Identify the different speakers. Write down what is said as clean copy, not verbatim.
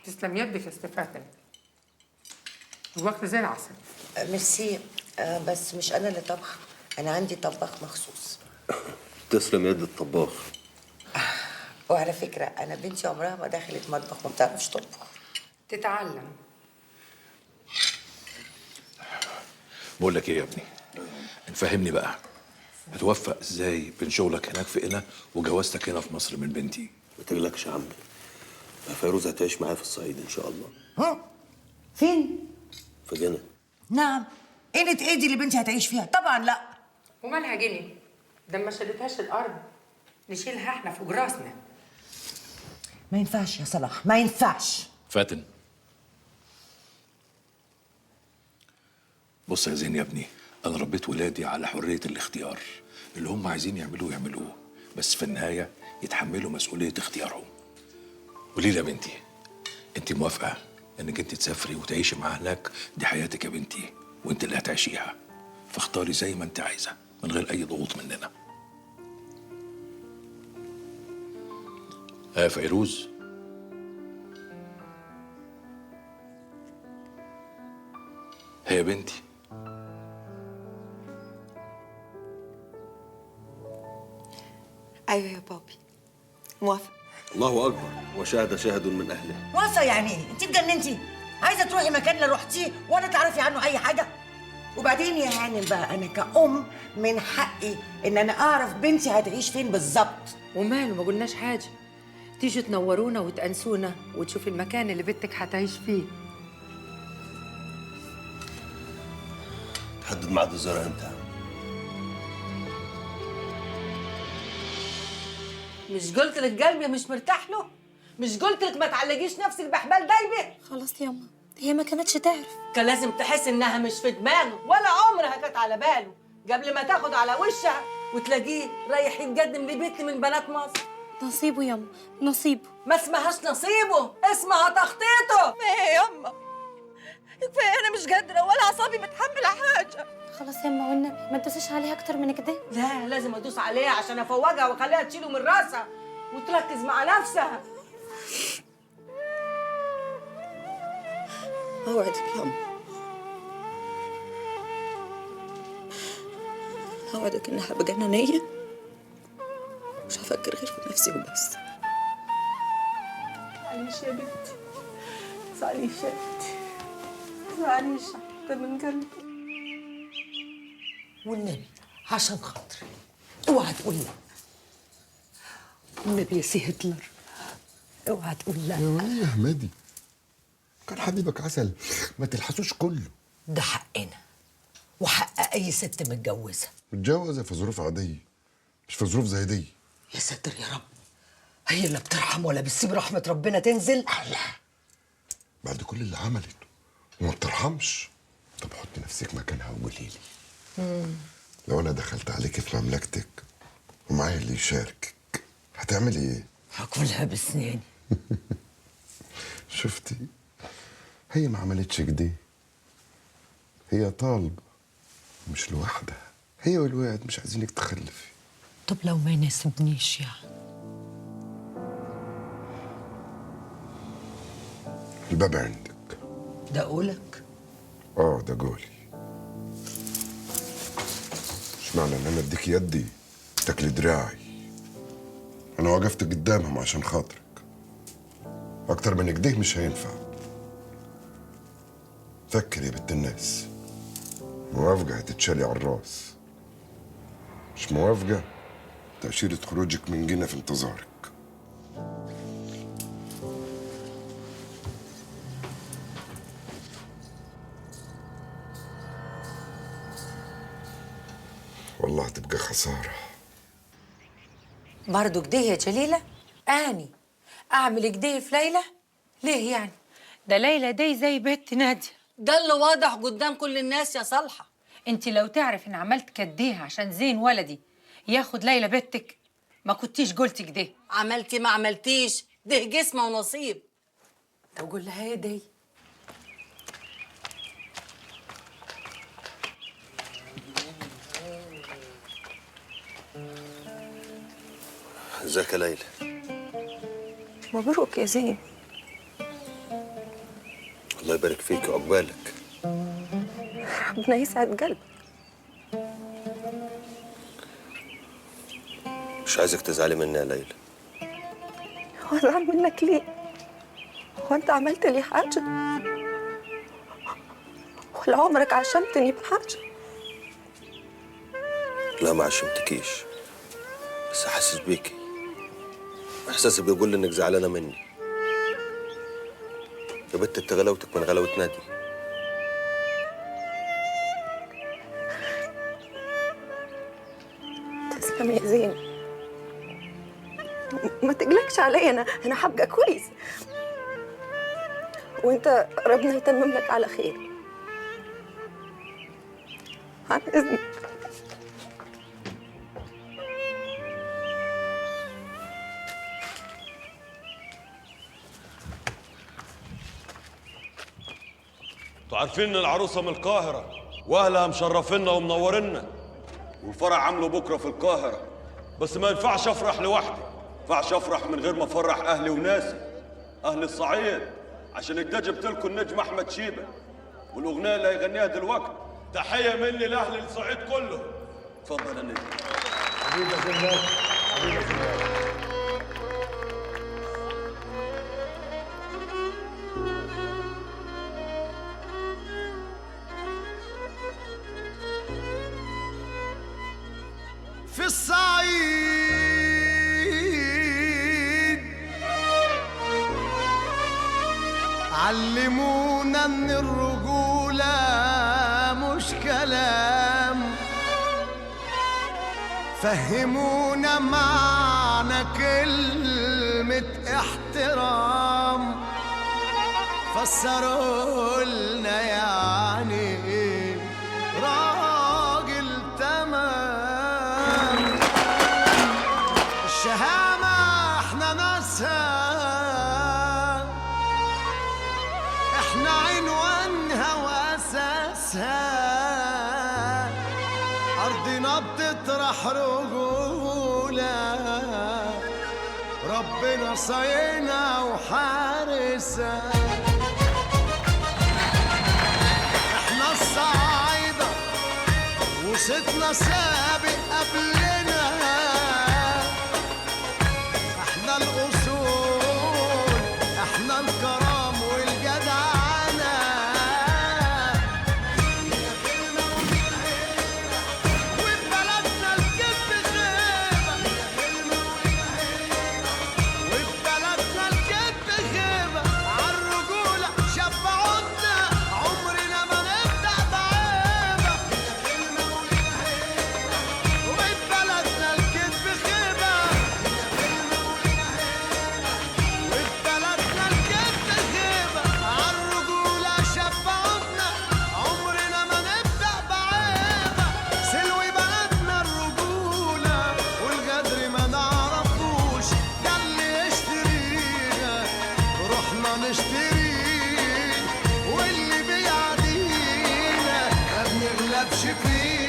Speaker 1: تسلم يدك يا استفاتن. الوقت زي العسل.
Speaker 2: ميرسي. بس مش انا اللي طبخه، انا عندي طباخ مخصوص.
Speaker 3: تسلم يد الطباخ.
Speaker 2: وعلى فكره انا بنتي عمرها ما دخلت مطبخ ما بتعرفش تطبخ.
Speaker 1: تتعلم.
Speaker 4: بقول لك ايه يا ابني؟ فهمني بقى، هتوفق ازاي بين شغلك هناك في قنا وجوازتك هنا في مصر من بنتي؟
Speaker 3: ما تقلقش يا عمي، فيروز هتعيش معايا في الصعيد ان شاء الله.
Speaker 2: ها؟ فين؟
Speaker 3: في جنة.
Speaker 2: نعم. قلة ايه دي اللي بنتي هتعيش فيها؟ طبعا لا.
Speaker 1: ومالها جني؟ ده ما شالتهاش الارض، نشيلها احنا فوق راسنا.
Speaker 2: ما ينفعش يا صلاح، ما ينفعش.
Speaker 4: فاتن، بص يا زين يا ابني، انا ربيت ولادي على حريه الاختيار، اللي هم عايزين يعملوه يعملوه، بس في النهايه يتحملوا مسؤوليه اختيارهم. قولي لي يا بنتي، انت موافقه انك انت تسافري وتعيشي معاها هناك؟ دي حياتك يا بنتي وانت اللي هتعيشيها، فاختاري زي ما انت عايزه من غير اي ضغوط مننا. يا فيروز، هي بنتي.
Speaker 5: ايوه يا بابي، موافق.
Speaker 3: الله اكبر، وشاهد شاهد من اهله.
Speaker 2: واقفه يعني ايه؟ انت اتجننتي؟ عايزه تروحي مكان لا روحتيه ولا تعرفي عنه اي حاجه؟ وبعدين يا هانم بقى، انا كأم من حقي ان انا اعرف بنتي هتعيش فين بالظبط.
Speaker 1: وماله، ما قلناش حاجه. تيجوا تنورونا وتأنسونا وتشوفي المكان اللي بنتك هتعيش فيه.
Speaker 3: تحدد ميعاد الزياره امتى؟
Speaker 6: مش قلت لك قلبي مش مرتاح له؟ مش قلت لك ما تعلقيش نفسك بحبال دايبه؟
Speaker 5: خلاص ياما، هي ما كانتش تعرف.
Speaker 6: كان لازم تحس انها مش في دماغه ولا عمرها كانت على باله قبل ما تاخد على وشها وتلاقيه رايح يتقدم لبنت من بنات مصر.
Speaker 5: نصيبه ياما، نصيبه.
Speaker 6: ما اسمهاش نصيبه، اسمها تخطيطه. ما هي ياما، كفايه انا مش قادره ولا اعصابي متحمله حاجه.
Speaker 5: خلاص ياما والنبي ما تدوسيش عليها اكتر من كده.
Speaker 6: لا، لازم ادوس عليها عشان افوقها واخليها تشيله من راسها وتركز مع نفسها.
Speaker 7: اوعدك ياما، اوعدك انها هبقى جنانية، مش هفكر غير في نفسي وبس.
Speaker 6: معلش يا بنتي، معلش يا بنتي، معلش حتى من قلبي.
Speaker 2: والنبي عشان خاطري اوعى تقول لا. والنبي يا سي هتلر اوعى تقول لا.
Speaker 8: يا وليه يا حمادي، كان حبيبك عسل، ما تلحسوش كله.
Speaker 2: ده حقنا وحق اي ست متجوزه.
Speaker 8: متجوزة في ظروف عادية، مش في ظروف زي دي.
Speaker 2: يا ساتر يا رب، هي اللي بترحم ولا بتسيب رحمه ربنا تنزل؟
Speaker 8: لا، بعد كل اللي عملته وما بترحمش. طب حطي نفسك مكانها وقولي لي، لو انا دخلت عليك في مملكتك ومعايا اللي يشاركك هتعملي ايه؟
Speaker 2: هاكلها بسناني.
Speaker 8: شفتي، هي ما عملتش كده، هي طالبة مش لوحدها، هي والواد مش عايزينك تخلفي.
Speaker 2: طب لو ما يناسبنيش يعني؟
Speaker 8: الباب عندك.
Speaker 2: ده قولك؟
Speaker 8: ده قولي. مش معنى ان انا اديك يدي تاكلي دراعي. انا وقفت قدامهم عشان خاطرك، اكتر من كده مش هينفع. فكر يا بنت الناس، موافقة هتتشالي على الراس، مش موافقة تأشيرة خروجك من جنة في انتظارك. والله هتبقى خسارة.
Speaker 1: برضه كده يا جليله؟ اني اعمل كده في ليلى؟ ليه يعني؟ ده ليلى دي زي بنت ناديه.
Speaker 6: ده اللي واضح قدام كل الناس يا صالحه.
Speaker 1: انت لو تعرف ان عملت كديه عشان زين ولدي ياخد ليلى بنتك ما كنتيش قلتي كده.
Speaker 6: عملتي ما عملتيش، ده جسمه ونصيب.
Speaker 1: طب قول لها يا دي.
Speaker 3: ازيك يا ليلى؟
Speaker 5: مبروك يا زين.
Speaker 3: الله يبارك فيك وعقبالك.
Speaker 7: ربنا يسعد قلبك.
Speaker 3: مش عايزك تزعلي مني يا ليلى.
Speaker 7: هو ازعل منك ليه؟ هو انت عملت لي حاجه؟ ولا عمرك عشمتني بحاجه؟
Speaker 3: لا ما عشمتكيش، بس حاسس بيكي. احساسي بيقول لي انك زعلانه مني. يا بنت انت غلاوتك من غلاوه نادي.
Speaker 7: تسلم يا زين. ما تقلقش عليا، انا هبقى كويس، وانت ربنا يتمم لك على خير. عن اذنك.
Speaker 9: انتوا عارفين ان العروسه من القاهره واهلها مشرفينا ومنورينا، والفرح عامله بكره في القاهره. بس ما ينفعش افرح لوحدي، ما ينفعش افرح من غير ما افرح اهلي وناسي، اهل الصعيد. عشان كده جبت لكم النجم احمد شيبه، والاغنيه اللي هيغنيها دلوقتي تحيه مني لاهل الصعيد كله. اتفضل يا نجم. حبيبي يا زلمه، حبيبي يا زلمه.
Speaker 10: في الصعيد علمونا ان الرجولة مش كلام، فهمونا معنى كلمة احترام، فسروا لنا يعني ايه راجل تمام. الشهامة احنا ناسها، احنا عنوانها واساسها، ارضنا بتطرح رجولة، ربنا صاينا وحارسها. احنا الصعايدة وصيتنا سابق قبلنا، احنا الاصول، احنا الكرم والجدعنة. وببلدنا الكذب غيبة، وببلدنا الكذب غيبة، عالرجولة شبعونا عمرنا ما نبدأ بعيبة. وببلدنا الكذب غيبة، وببلدنا الكذب غيبة، عالرجولة شبعونا عمرنا ما نبدأ بعيبة. سلوي بلدنا الرجولة والغدر ما نعرفوش، ده اللي يشترينا رحنا نشتريه، واللي بيعدينا ما بنغلبش فيه.